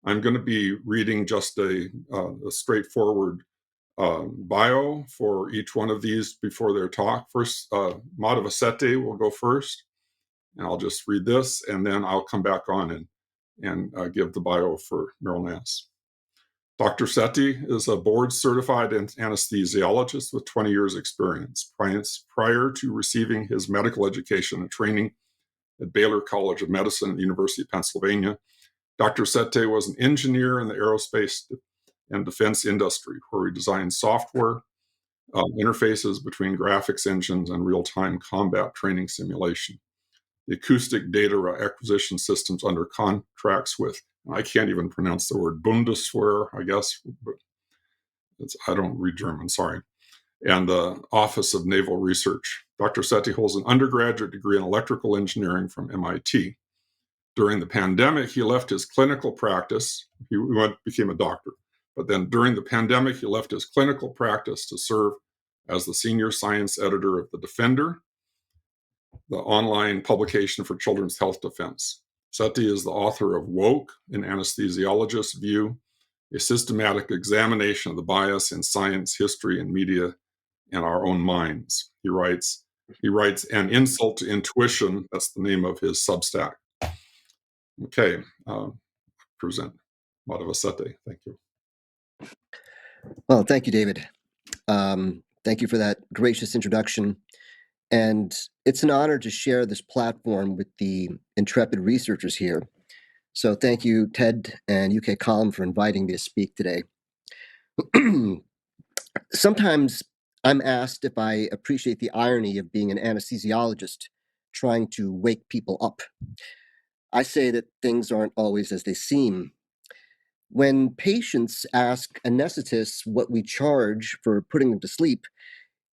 I'm going to be reading just a straightforward bio for each one of these before their talk. First, Madhava Setty will go first, and I'll just read this, and then I'll come back on and give the bio for Meryl Nass. Dr. Setty is a board-certified anesthesiologist with 20 years experience. Prior to receiving his medical education and training at Baylor College of Medicine at the University of Pennsylvania, Dr. Setty was an engineer in the aerospace and defense industry, where he designed software interfaces between graphics engines and real-time combat training simulation. The acoustic data acquisition systems under contracts with, I can't even pronounce the word, Bundeswehr, I guess, but I don't read German, sorry, and the Office of Naval Research. Dr. Setty holds an undergraduate degree in electrical engineering from MIT. During the pandemic, he left his clinical practice. He became a doctor. But then during the pandemic, he left his clinical practice to serve as the senior science editor of The Defender, the online publication for children's health defense. Setty is the author of Woke, an anesthesiologist's view, a systematic examination of the bias in science, history, and media and our own minds. He writes An Insult to Intuition. That's the name of his Substack. Okay, present Madhava Setty. Thank you. Well, thank you, David. Thank you for that gracious introduction. And it's an honor to share this platform with the intrepid researchers here. So thank you, Ted and UK Column, for inviting me to speak today. Sometimes I'm asked if I appreciate the irony of being an anesthesiologist trying to wake people up. I say that things aren't always as they seem. When patients ask anesthetists what we charge for putting them to sleep,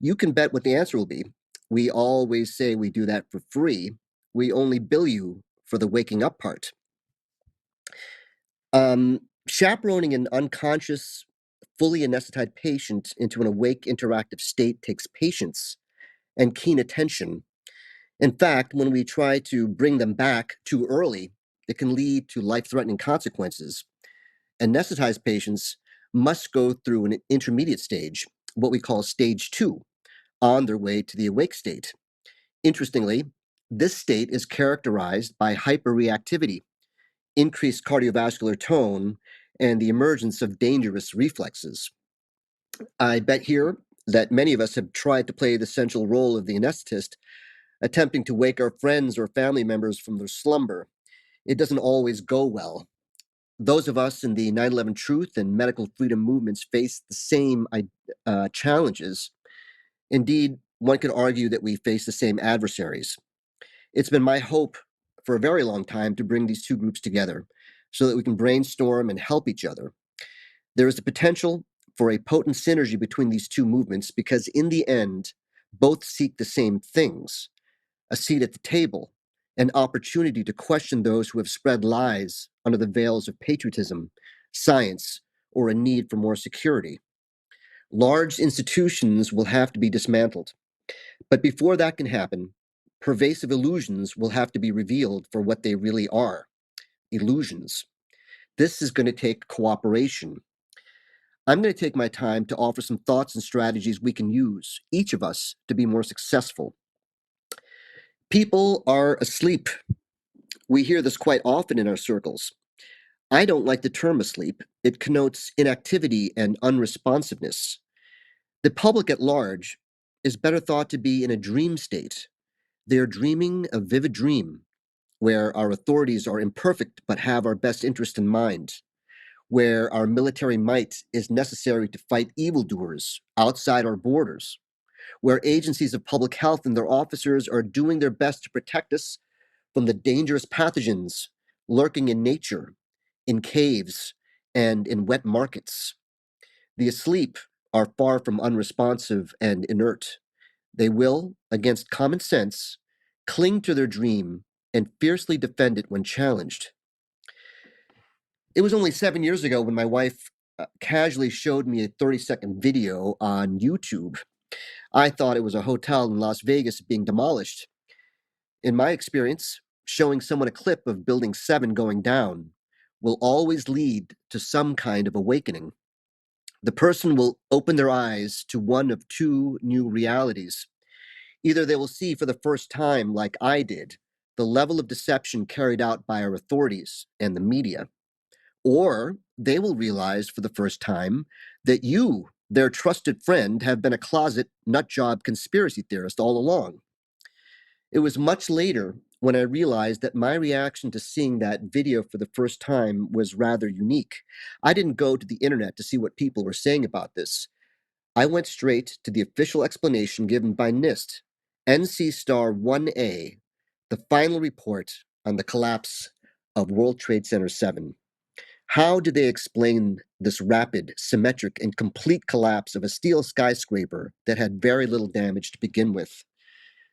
you can bet what the answer will be. We always say we do that for free. We only bill you for the waking up part. Chaperoning an unconscious, fully anesthetized patient into an awake interactive state takes patience and keen attention. In fact, when we try to bring them back too early, it can lead to life-threatening consequences. Anesthetized patients must go through an intermediate stage, what we call stage 2, on their way to the awake state. Interestingly, this state is characterized by hyperreactivity, increased cardiovascular tone, and the emergence of dangerous reflexes. I bet here that many of us have tried to play the central role of the anesthetist, attempting to wake our friends or family members from their slumber. It doesn't always go well. Those of us in the 9/11 Truth and medical freedom movements face the same challenges. Indeed, one could argue that we face the same adversaries. It's been my hope for a very long time to bring these two groups together so that we can brainstorm and help each other. There is the potential for a potent synergy between these two movements because in the end, both seek the same things: a seat at the table, an opportunity to question those who have spread lies under the veils of patriotism, science, or a need for more security. Large institutions will have to be dismantled. But before that can happen, pervasive illusions will have to be revealed for what they really are: illusions. This is going to take cooperation. I'm going to take my time to offer some thoughts and strategies we can use, each of us, to be more successful. People are asleep. We hear this quite often in our circles. I don't like the term asleep. It connotes inactivity and unresponsiveness. The public at large is better thought to be in a dream state. They are dreaming a vivid dream where our authorities are imperfect but have our best interest in mind, where our military might is necessary to fight evildoers outside our borders, where agencies of public health and their officers are doing their best to protect us from the dangerous pathogens lurking in nature, in caves, and in wet markets. The asleep are far from unresponsive and inert. They will, against common sense, cling to their dream and fiercely defend it when challenged. It was only 7 years ago when my wife casually showed me a 30-second video on YouTube. I thought it was a hotel in Las Vegas being demolished. In my experience, showing someone a clip of Building 7 going down will always lead to some kind of awakening. The person will open their eyes to one of two new realities. Either they will see for the first time, like I did, the level of deception carried out by our authorities and the media, or they will realize for the first time that you, their trusted friend, have been a closet nutjob conspiracy theorist all along. It was much later when I realized that my reaction to seeing that video for the first time was rather unique. I didn't go to the internet to see what people were saying about this. I went straight to the official explanation given by NIST, NC Star 1A, the final report on the collapse of World Trade Center 7. How did they explain this rapid, symmetric, and complete collapse of a steel skyscraper that had very little damage to begin with?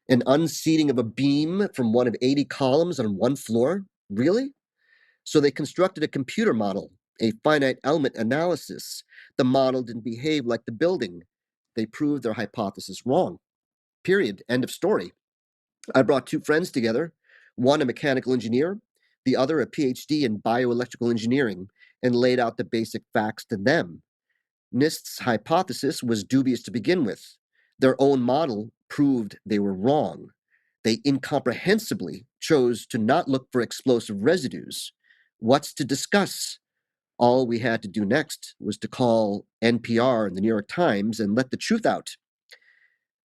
An unseating of a beam from one of 80 columns on one floor? Really? So they constructed a computer model, a finite element analysis. The model didn't behave like the building. They proved their hypothesis wrong. Period. End of story. I brought two friends together, one a mechanical engineer, the other a PhD in bioelectrical engineering, and laid out the basic facts to them. NIST's hypothesis was dubious to begin with. Their own model proved they were wrong. They incomprehensibly chose to not look for explosive residues. What's to discuss? All we had to do next was to call NPR and the New York Times and let the truth out.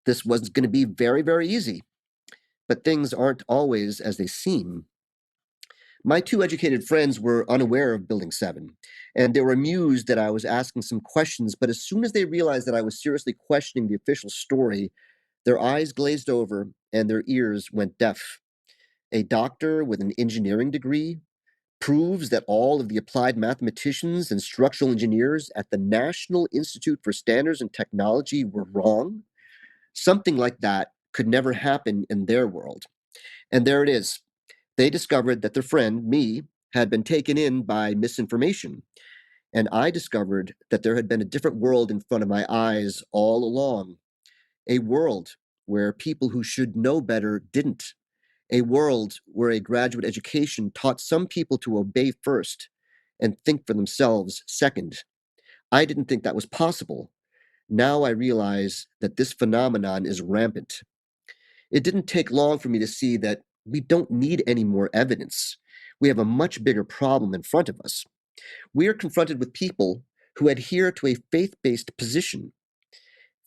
This was going to be very, very easy, but things aren't always as they seem. My two educated friends were unaware of Building 7, and they were amused that I was asking some questions, but as soon as they realized that I was seriously questioning the official story, their eyes glazed over and their ears went deaf. A doctor with an engineering degree proves that all of the applied mathematicians and structural engineers at the National Institute for Standards and Technology were wrong? Something like that could never happen in their world. And there it is. They discovered that their friend, me, had been taken in by misinformation. And I discovered that there had been a different world in front of my eyes all along. A world where people who should know better didn't. A world where a graduate education taught some people to obey first and think for themselves second. I didn't think that was possible. Now I realize that this phenomenon is rampant. It didn't take long for me to see that we don't need any more evidence. We have a much bigger problem in front of us. We are confronted with people who adhere to a faith-based position.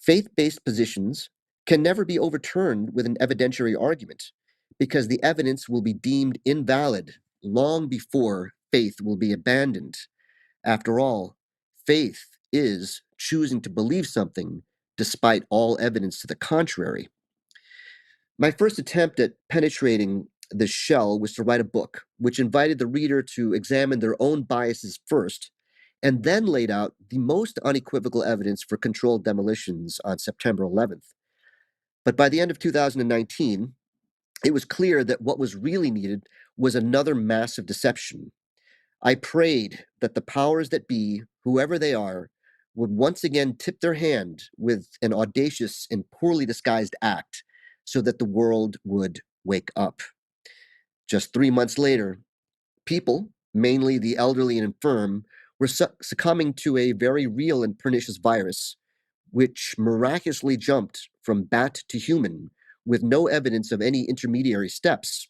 Faith-based positions can never be overturned with an evidentiary argument because the evidence will be deemed invalid long before faith will be abandoned. After all, faith is choosing to believe something despite all evidence to the contrary. My first attempt at penetrating this shell was to write a book, which invited the reader to examine their own biases first, and then laid out the most unequivocal evidence for controlled demolitions on September 11th. But by the end of 2019, it was clear that what was really needed was another massive deception. I prayed that the powers that be, whoever they are, would once again tip their hand with an audacious and poorly disguised act so that the world would wake up. Just 3 months later, people, mainly the elderly and infirm, were succumbing to a very real and pernicious virus, which miraculously jumped from bat to human with no evidence of any intermediary steps.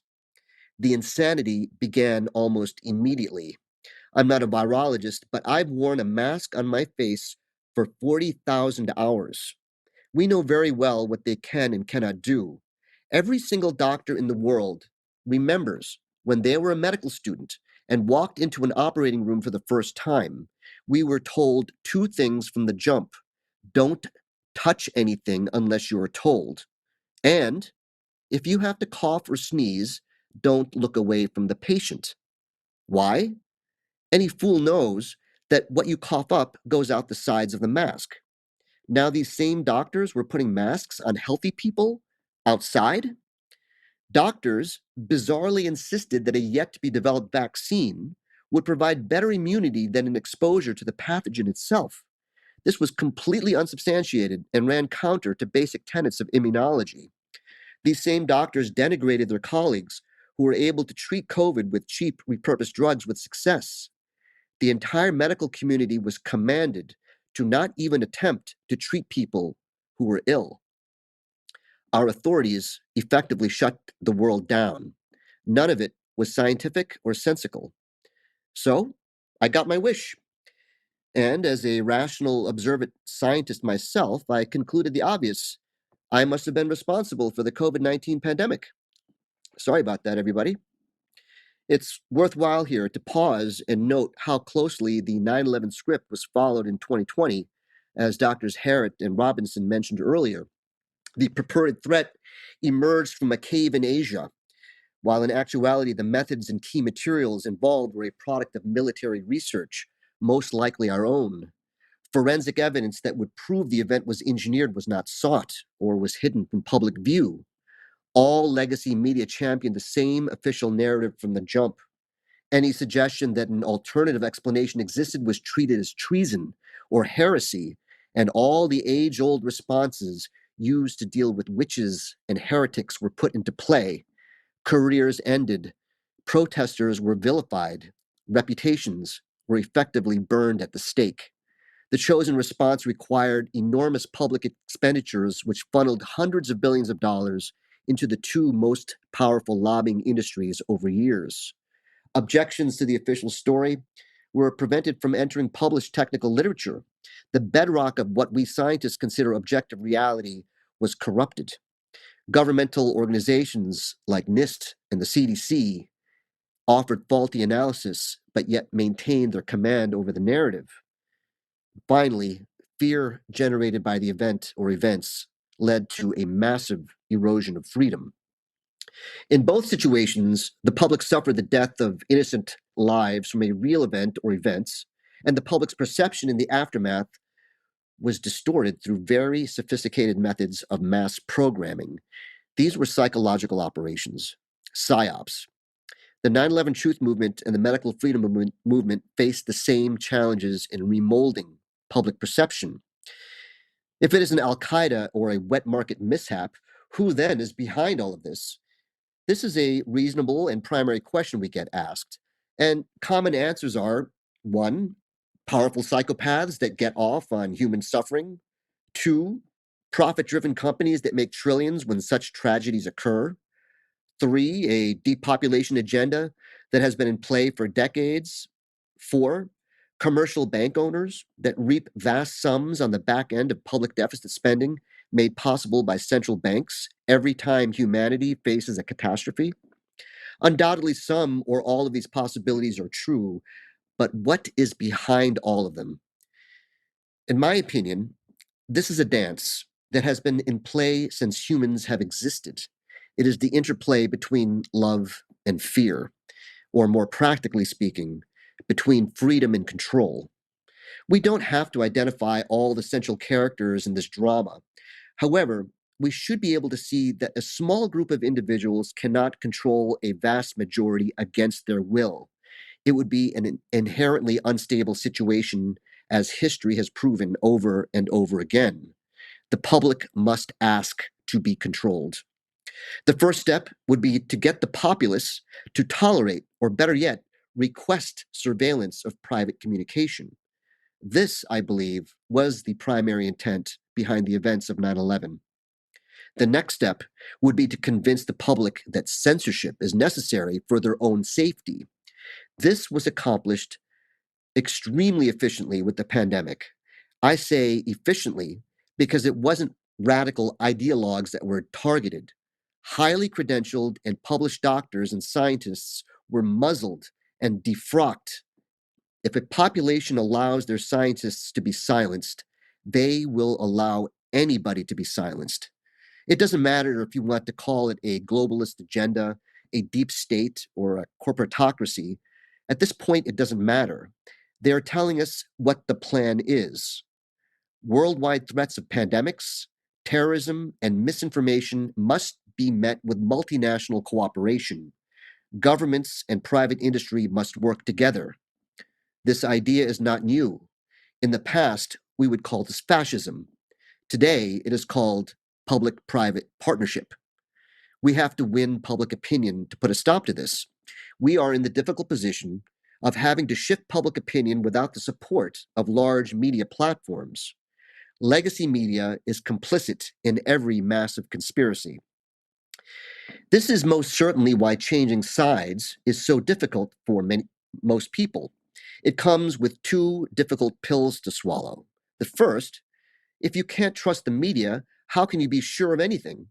The insanity began almost immediately. I'm not a virologist, but I've worn a mask on my face for 40,000 hours. We know very well what they can and cannot do. Every single doctor in the world remembers when they were a medical student and walked into an operating room for the first time. We were told two things from the jump. Don't touch anything unless you are told. And if you have to cough or sneeze, don't look away from the patient. Why? Any fool knows that what you cough up goes out the sides of the mask. Now these same doctors were putting masks on healthy people outside. Doctors bizarrely insisted that a yet-to-be-developed vaccine would provide better immunity than an exposure to the pathogen itself. This was completely unsubstantiated and ran counter to basic tenets of immunology. These same doctors denigrated their colleagues who were able to treat COVID with cheap, repurposed drugs with success. the entire medical community was commanded to not even attempt to treat people who were ill. Our authorities effectively shut the world down. None of it was scientific or sensical. So I got my wish. And as a rational, observant scientist myself, I concluded the obvious. I must have been responsible for the COVID-19 pandemic. Sorry about that, everybody. It's worthwhile here to pause and note how closely the 9/11 script was followed in 2020, as Doctors Harrit and Robinson mentioned earlier. The purported threat emerged from a cave in Asia, while in actuality the methods and key materials involved were a product of military research, most likely our own. Forensic evidence that would prove the event was engineered was not sought or was hidden from public view. All legacy media championed the same official narrative from the jump. Any suggestion that an alternative explanation existed was treated as treason or heresy, and all the age-old responses used to deal with witches and heretics were put into play. Careers ended, protesters were vilified, reputations were effectively burned at the stake. The chosen response required enormous public expenditures, which funneled hundreds of billions of dollars into the two most powerful lobbying industries over years. Objections to the official story were prevented from entering published technical literature. The bedrock of what we scientists consider objective reality was corrupted. Governmental organizations like NIST and the CDC offered faulty analysis, but yet maintained their command over the narrative. Finally, fear generated by the event or events led to a massive erosion of freedom. In both situations, the public suffered the death of innocent lives from a real event or events, and the public's perception in the aftermath was distorted through very sophisticated methods of mass programming. These were psychological operations, psyops. The 9/11 Truth Movement and the medical freedom movement faced the same challenges in remolding public perception. If it is an Al Qaeda or a wet market mishap, who then is behind all of this? This is a reasonable and primary question we get asked. And common answers are one, powerful psychopaths that get off on human suffering. Two, profit driven companies that make trillions when such tragedies occur. Three, a depopulation agenda that has been in play for decades. Four, commercial bank owners that reap vast sums on the back end of public deficit spending made possible by central banks every time humanity faces a catastrophe. Undoubtedly, some or all of these possibilities are true, but what is behind all of them? In my opinion, this is a dance that has been in play since humans have existed. It is the interplay between love and fear, or more practically speaking, between freedom and control. We don't have to identify all the central characters in this drama. However, we should be able to see that a small group of individuals cannot control a vast majority against their will. It would be an inherently unstable situation, as history has proven over and over again. The public must ask to be controlled. The first step would be to get the populace to tolerate, or better yet, request surveillance of private communication. This, I believe, was the primary intent behind the events of 9/11. The next step would be to convince the public that censorship is necessary for their own safety. This was accomplished extremely efficiently with the pandemic. I say efficiently because it wasn't radical ideologues that were targeted. Highly credentialed and published doctors and scientists were muzzled and defrocked. If a population allows their scientists to be silenced, they will allow anybody to be silenced. It doesn't matter if you want to call it a globalist agenda, a deep state, or a corporatocracy. At this point, it doesn't matter. They're telling us what the plan is. Worldwide threats of pandemics, terrorism, and misinformation must be met with multinational cooperation. Governments and private industry must work together. This idea is not new. In the past, we would call this fascism. Today, it is called public-private partnership. We have to win public opinion to put a stop to this. We are in the difficult position of having to shift public opinion without the support of large media platforms. Legacy media is complicit in every massive conspiracy. This is most certainly why changing sides is so difficult for most people. It comes with two difficult pills to swallow. The first, if you can't trust the media, how can you be sure of anything?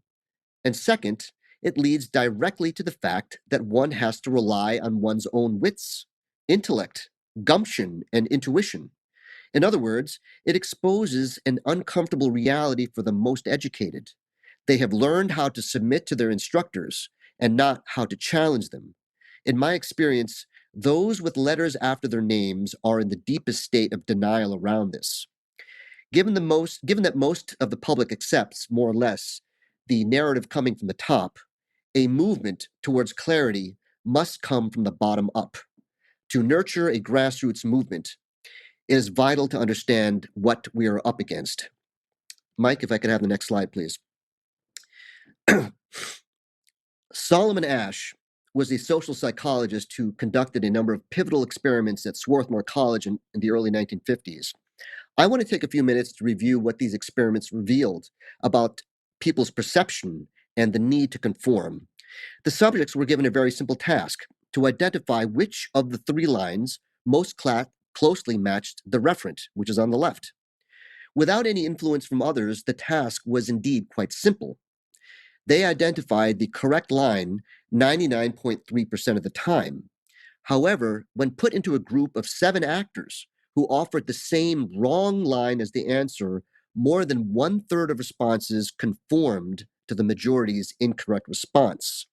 And second, it leads directly to the fact that one has to rely on one's own wits, intellect, gumption, and intuition. In other words, it exposes an uncomfortable reality for the most educated. They have learned how to submit to their instructors and not how to challenge them. In my experience, those with letters after their names are in the deepest state of denial around this. Given that most of the public accepts, more or less, the narrative coming from the top, a movement towards clarity must come from the bottom up. To nurture a grassroots movement, it is vital to understand what we are up against. Mike, if I could have the next slide, please. Solomon Asch was a social psychologist who conducted a number of pivotal experiments at Swarthmore College in the early 1950s. I want to take a few minutes to review what these experiments revealed about people's perception and the need to conform. The subjects were given a very simple task: to identify which of the three lines most closely matched the referent, which is on the left. Without any influence from others, the task was indeed quite simple. They identified the correct line 99.3% of the time. However, when put into a group of 7 actors who offered the same wrong line as the answer, more than 1/3 of responses conformed to the majority's incorrect response.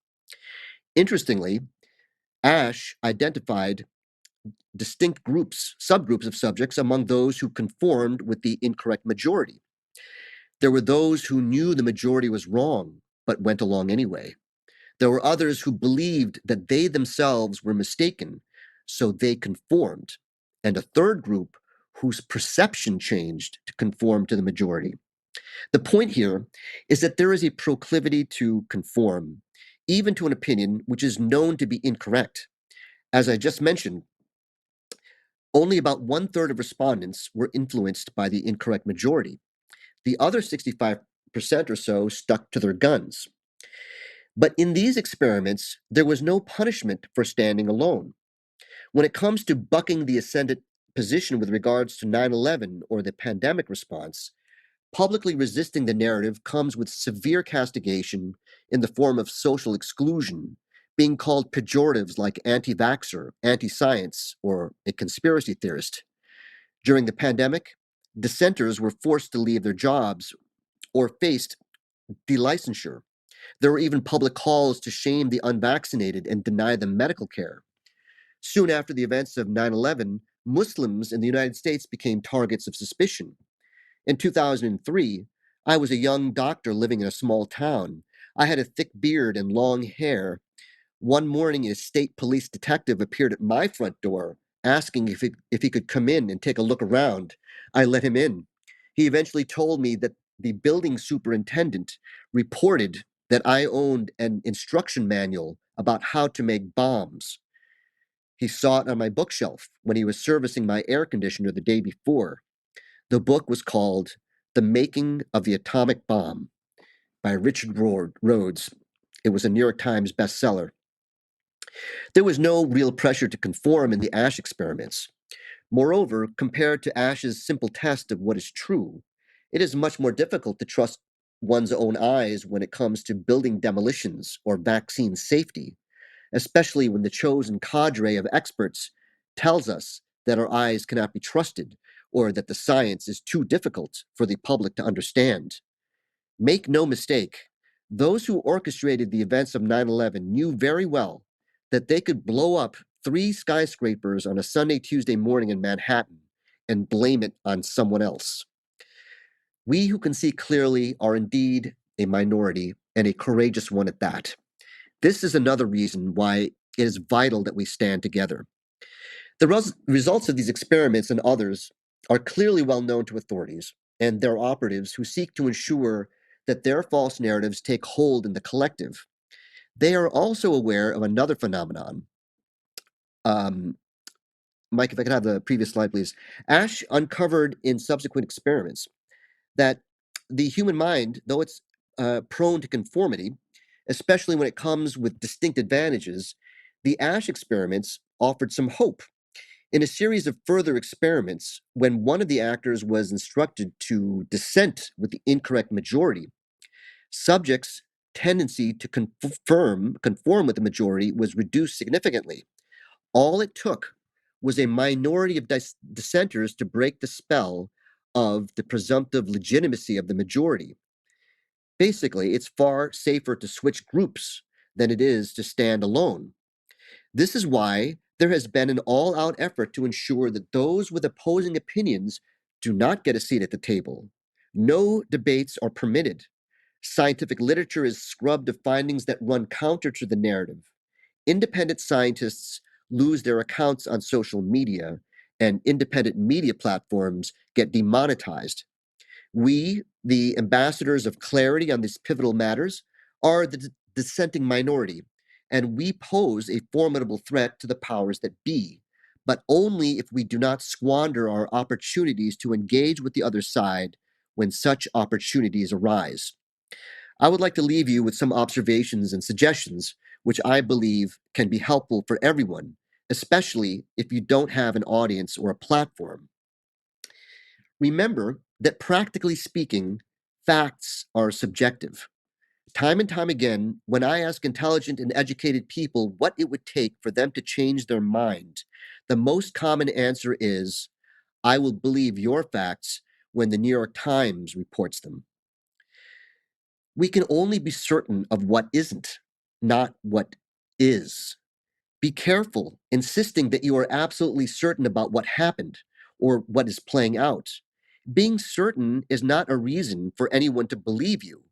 Interestingly, Asch identified distinct subgroups of subjects among those who conformed with the incorrect majority. There were those who knew the majority was wrong, but went along anyway. There were others who believed that they themselves were mistaken, so they conformed. And a third group whose perception changed to conform to the majority. The point here is that there is a proclivity to conform, even to an opinion which is known to be incorrect. As I just mentioned, only about 1/3 of respondents were influenced by the incorrect majority. The other 65% or so stuck to their guns. But in these experiments, there was no punishment for standing alone. When it comes to bucking the ascendant position with regards to 9/11 or the pandemic response, publicly resisting the narrative comes with severe castigation in the form of social exclusion, being called pejoratives like anti-vaxxer, anti-science, or a conspiracy theorist. During the pandemic, dissenters were forced to leave their jobs or faced delicensure. There were even public calls to shame the unvaccinated and deny them medical care. Soon after the events of 9/11, Muslims in the United States became targets of suspicion. In 2003, I was a young doctor living in a small town. I had a thick beard and long hair. One morning, a state police detective appeared at my front door, asking if he could come in and take a look around. I let him in. He eventually told me that the building superintendent reported that I owned an instruction manual about how to make bombs. He saw it on my bookshelf when he was servicing my air conditioner the day before. The book was called The Making of the Atomic Bomb by Richard Rhodes. It was a New York Times bestseller. There was no real pressure to conform in the Asch experiments. Moreover, compared to Asch's simple test of what is true, it is much more difficult to trust one's own eyes when it comes to building demolitions or vaccine safety, especially when the chosen cadre of experts tells us that our eyes cannot be trusted or that the science is too difficult for the public to understand. Make no mistake, those who orchestrated the events of 9/11 knew very well that they could blow up 3 skyscrapers on a Sunday, Tuesday morning in Manhattan and blame it on someone else. We who can see clearly are indeed a minority, and a courageous one at that. This is another reason why it is vital that we stand together. The results of these experiments and others are clearly well known to authorities and their operatives who seek to ensure that their false narratives take hold in the collective. They are also aware of another phenomenon. Mike, if I could have the previous slide, please. Ash uncovered in subsequent experiments that the human mind, though it's prone to conformity, especially when it comes with distinct advantages, the Ash experiments offered some hope. In a series of further experiments, when one of the actors was instructed to dissent with the incorrect majority, subjects' tendency to conform with the majority was reduced significantly. All it took was a minority of dissenters to break the spell of the presumptive legitimacy of the majority. Basically, it's far safer to switch groups than it is to stand alone. This is why there has been an all out effort to ensure that those with opposing opinions do not get a seat at the table. No debates are permitted. Scientific literature is scrubbed of findings that run counter to the narrative. Independent scientists lose their accounts on social media, and independent media platforms get demonetized. We, the ambassadors of clarity on these pivotal matters, are the dissenting minority, and we pose a formidable threat to the powers that be, but only if we do not squander our opportunities to engage with the other side when such opportunities arise. I would like to leave you with some observations and suggestions which I believe can be helpful for everyone, especially if you don't have an audience or a platform. Remember that practically speaking, facts are subjective. Time and time again, when I ask intelligent and educated people what it would take for them to change their mind, the most common answer is, I will believe your facts when the New York Times reports them. We can only be certain of what isn't, not what is. Be careful insisting that you are absolutely certain about what happened or what is playing out. Being certain is not a reason for anyone to believe you.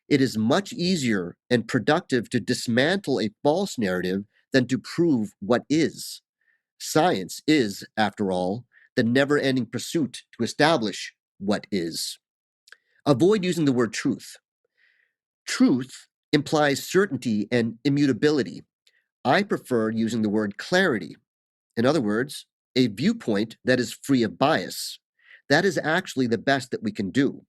It is much easier and productive to dismantle a false narrative than to prove what is. Science is, after all, the never ending pursuit to establish what is. Avoid using the word truth. Truth implies certainty and immutability. I prefer using the word clarity. In other words, a viewpoint that is free of bias. That is actually the best that we can do.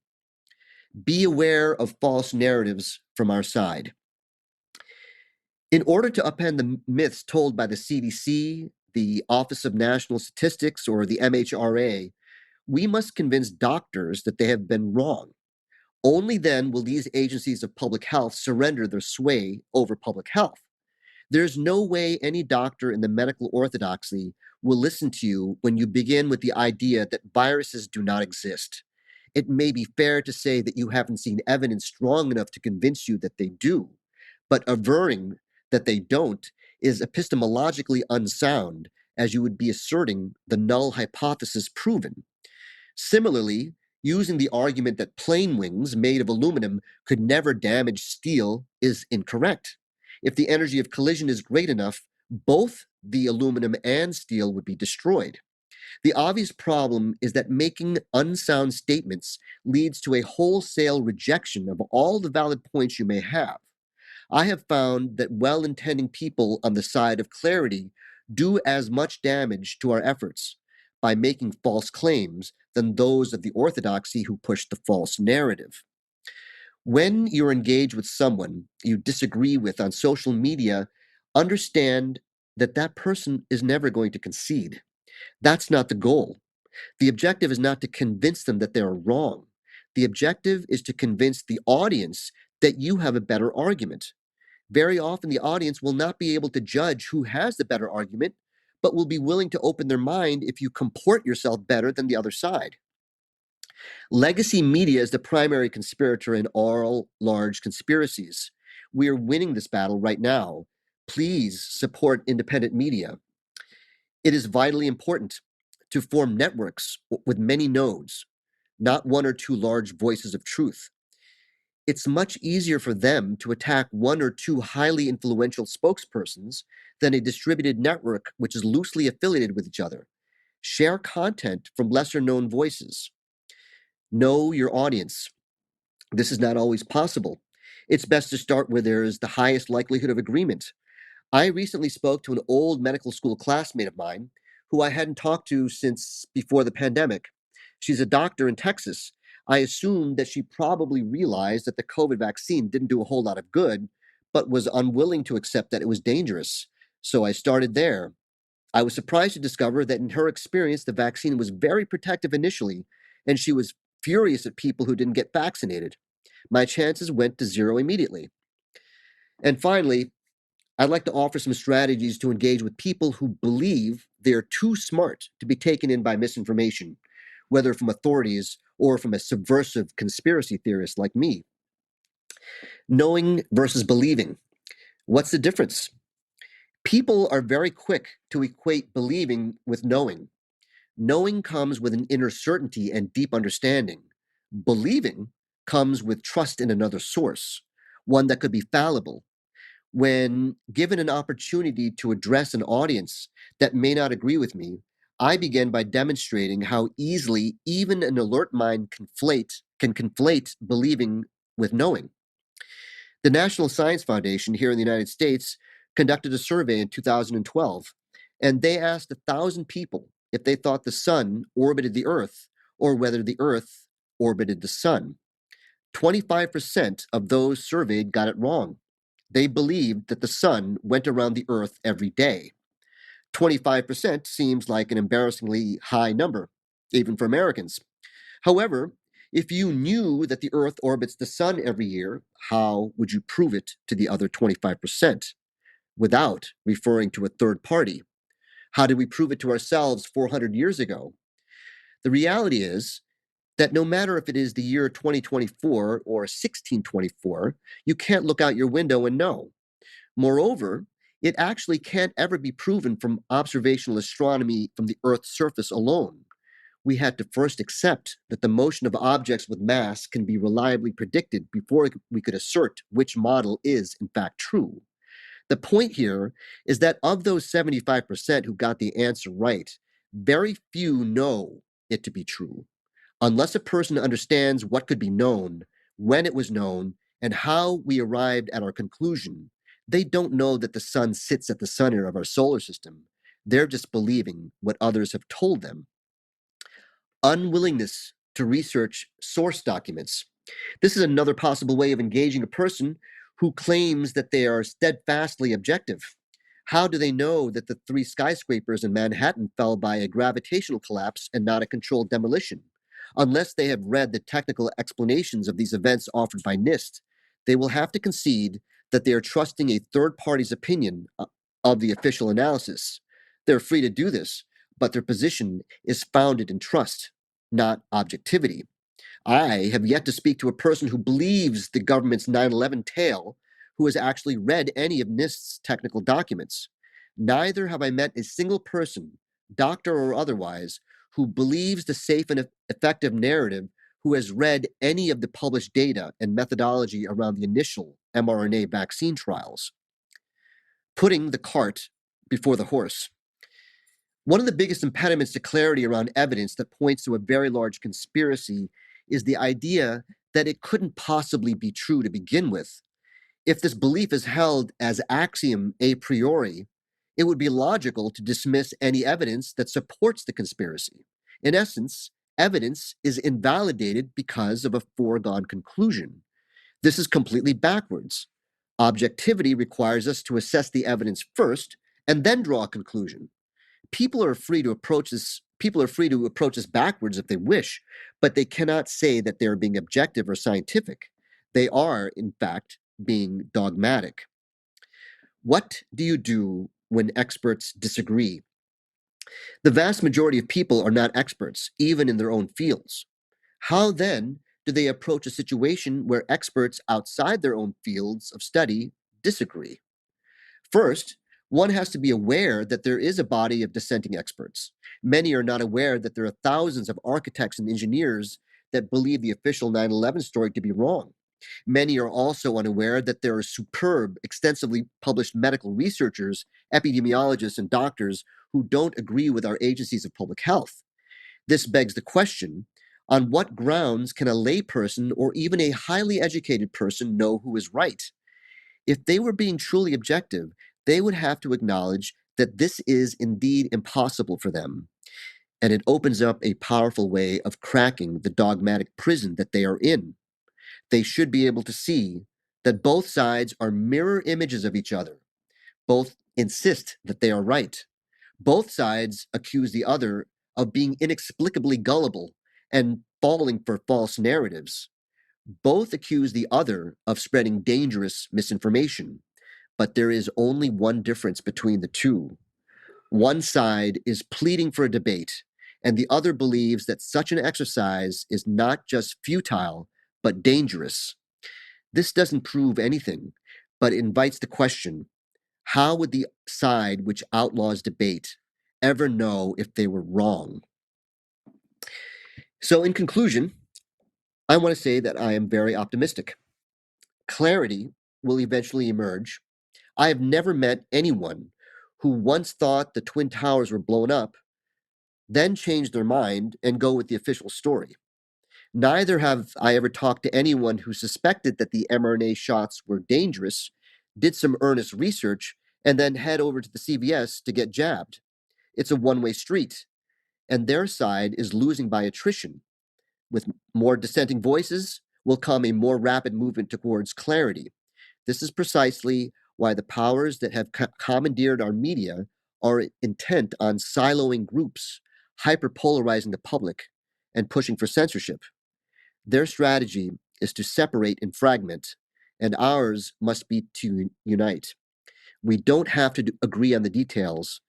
Be aware of false narratives from our side. In order to upend the myths told by the CDC, the Office of National Statistics, or the MHRA, we must convince doctors that they have been wrong. Only then will these agencies of public health surrender their sway over public health. There's no way any doctor in the medical orthodoxy will listen to you when you begin with the idea that viruses do not exist. It may be fair to say that you haven't seen evidence strong enough to convince you that they do, but averring that they don't is epistemologically unsound, as you would be asserting the null hypothesis proven. Similarly, using the argument that plane wings made of aluminum could never damage steel is incorrect. If the energy of collision is great enough, both the aluminum and steel would be destroyed. The obvious problem is that making unsound statements leads to a wholesale rejection of all the valid points you may have. I have found that well intending people on the side of clarity do as much damage to our efforts by making false claims than those of the orthodoxy who push the false narrative. When you're engaged with someone you disagree with on social media, understand that that person is never going to concede. That's not the goal. The objective is not to convince them that they're wrong. The objective is to convince the audience that you have a better argument. Very often, the audience will not be able to judge who has the better argument, but will be willing to open their mind if you comport yourself better than the other side. Legacy media is the primary conspirator in all large conspiracies. We are winning this battle right now. Please support independent media. It is vitally important to form networks with many nodes, not one or two large voices of truth. It's much easier for them to attack one or two highly influential spokespersons than a distributed network which is loosely affiliated with each other. Share content from lesser known voices. Know your audience. This is not always possible. It's best to start where there is the highest likelihood of agreement. I recently spoke to an old medical school classmate of mine who I hadn't talked to since before the pandemic. She's a doctor in Texas. I assumed that she probably realized that the COVID vaccine didn't do a whole lot of good, but was unwilling to accept that it was dangerous. So I started there. I was surprised to discover that in her experience, the vaccine was very protective initially, and she was furious at people who didn't get vaccinated. My chances went to zero immediately. And finally, I'd like to offer some strategies to engage with people who believe they're too smart to be taken in by misinformation, whether from authorities or from a subversive conspiracy theorist like me. Knowing versus believing. What's the difference? People are very quick to equate believing with knowing. Knowing comes with an inner certainty and deep understanding. Believing comes with trust in another source, one that could be fallible. When given an opportunity to address an audience that may not agree with me, I begin by demonstrating how easily even an alert mind can conflate believing with knowing. The National Science Foundation here in the United States conducted a survey in 2012, and they asked 1,000 people if they thought the sun orbited the Earth or whether the Earth orbited the sun. 25% of those surveyed got it wrong. They believed that the sun went around the Earth every day. 25% seems like an embarrassingly high number, even for Americans. However, if you knew that the Earth orbits the sun every year, how would you prove it to the other 25% without referring to a third party? How did we prove it to ourselves 400 years ago? The reality is that no matter if it is the year 2024 or 1624, you can't look out your window and know. Moreover, it actually can't ever be proven from observational astronomy from the Earth's surface alone. We had to first accept that the motion of objects with mass can be reliably predicted before we could assert which model is, in fact, true. The point here is that of those 75% who got the answer right, very few know it to be true. Unless a person understands what could be known, when it was known, and how we arrived at our conclusion, they don't know that the sun sits at the center of our solar system. They're just believing what others have told them. Unwillingness to research source documents. This is another possible way of engaging a person who claims that they are steadfastly objective. How do they know that the 3 skyscrapers in Manhattan fell by a gravitational collapse and not a controlled demolition? Unless they have read the technical explanations of these events offered by NIST, they will have to concede that they are trusting a third party's opinion of the official analysis. They're free to do this, but their position is founded in trust, not objectivity. I have yet to speak to a person who believes the government's 9/11 tale who has actually read any of NIST's technical documents. Neither have I met a single person, doctor or otherwise, who believes the safe and effective narrative who has read any of the published data and methodology around the initial mRNA vaccine trials. Putting the cart before the horse. One of the biggest impediments to clarity around evidence that points to a very large conspiracy is the idea that it couldn't possibly be true to begin with. If this belief is held as axiom a priori, it would be logical to dismiss any evidence that supports the conspiracy. In essence, evidence is invalidated because of a foregone conclusion. This is completely backwards. Objectivity requires us to assess the evidence first and then draw a conclusion. People are free to approach this backwards if they wish, but they cannot say that they're being objective or scientific. They are, in fact, being dogmatic. What do you do when experts disagree? The vast majority of people are not experts, even in their own fields. How then do they approach a situation where experts outside their own fields of study disagree? First, one has to be aware that there is a body of dissenting experts. Many are not aware that there are thousands of architects and engineers that believe the official 9/11 story to be wrong. Many are also unaware that there are superb, extensively published medical researchers, epidemiologists, and doctors who don't agree with our agencies of public health. This begs the question, on what grounds can a layperson or even a highly educated person know who is right? If they were being truly objective, they would have to acknowledge that this is indeed impossible for them, and it opens up a powerful way of cracking the dogmatic prison that they are in. They should be able to see that both sides are mirror images of each other. Both insist that they are right. Both sides accuse the other of being inexplicably gullible and falling for false narratives. Both accuse the other of spreading dangerous misinformation. But there is only one difference between the two. One side is pleading for a debate, and the other believes that such an exercise is not just futile, but dangerous. This doesn't prove anything, but invites the question: how would the side which outlaws debate ever know if they were wrong? So, in conclusion, I want to say that I am very optimistic. Clarity will eventually emerge. I have never met anyone who once thought the Twin Towers were blown up, then changed their mind and go with the official story. Neither have I ever talked to anyone who suspected that the mRNA shots were dangerous, did some earnest research, and then head over to the CVS to get jabbed. It's a one-way street, and their side is losing by attrition. With more dissenting voices will come a more rapid movement towards clarity. This is precisely why the powers that have commandeered our media are intent on siloing groups, hyperpolarizing the public, and pushing for censorship. Their strategy is to separate and fragment, and ours must be to unite. We don't have to agree on the details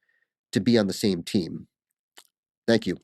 to be on the same team. Thank you.